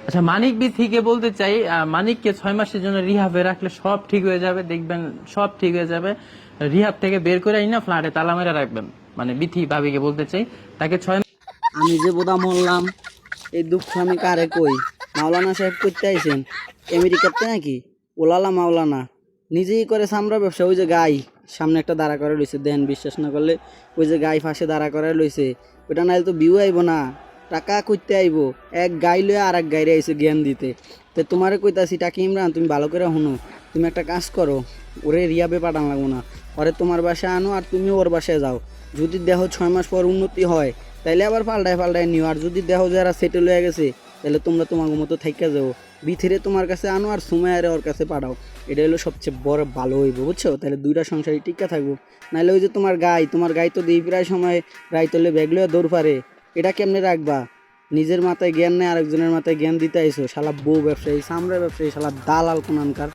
আচ্ছা, মানিক বি থেকে বলতে চাই, মানিককে 6 মাসের জন্য রিহাবে রাখলে সব ঠিক হয়ে যাবে, দেখবেন সব ঠিক হয়ে যাবে। রিহাব থেকে বের করে আইনা ফ্ল্যাটে তালা মেরে রাখবেন। মানে বিথি ভাবিকে বলতে চাই, তাকে 6। আমি যে বোধা মরলাম, এই দুঃখ আমি কারে কই? মাওলানা সাহেব করতে আইছেন আমেরিকাতে নাকি? ওলালা মাওলানা নিজেই করে চামড়া ব্যবসা। ওই যে গাই সামনে একটা দাঁড়া করে লইছে, দেন বিশ্বাস না করলে ওই যে গাই ফাঁসে দাঁড়া করে লইছে, ওটা নাইলে তো বিউ আইব না, টাকা করতে আইব। এক গাই লয়ে আর এক গাইরে আইছে জ্ঞান দিতে। তো তোমারে কইতাছি টাকি ইমরান, তুমি ভালো করে শুনো, তুমি একটা কাজ করো, ওরে রিয়াবে পাঠান লাগবো না, ওরে তোমার বাসায় আনো আর তুমি ওর বাসায় যাও। যদি দেহ 6 মাস পর উন্নতি হয় তাইলে আবার পাল্টায় নিও, আর যদি দেহ যারা সেটেল হয়ে গেছে তাহলে তোমরা তোমার মতো থাইকা যাও। বিথিরে তোমার কাছে আনো আর সুমায়ারে ওর কাছে পাঠাও। এটা হলো সবচেয়ে বড় ভালো হইব, বুঝছো? তাহলে দুইটা সংসারই টিকা থাকবো। নাহলে ওই যে তোমার গাই তো দিই প্রায় সময় রাইতলে ব্যাগ লয়ে দৌড় পারে, এটা কেমনে রাখবা? নিজের মাথায় জ্ঞান নেই, আরেকজনের মাথায় জ্ঞান দিতে আইসো। শালা বউ ব্যবসায়ী, সামরা ব্যবসায়ী, শালা দালাল কোনানকার।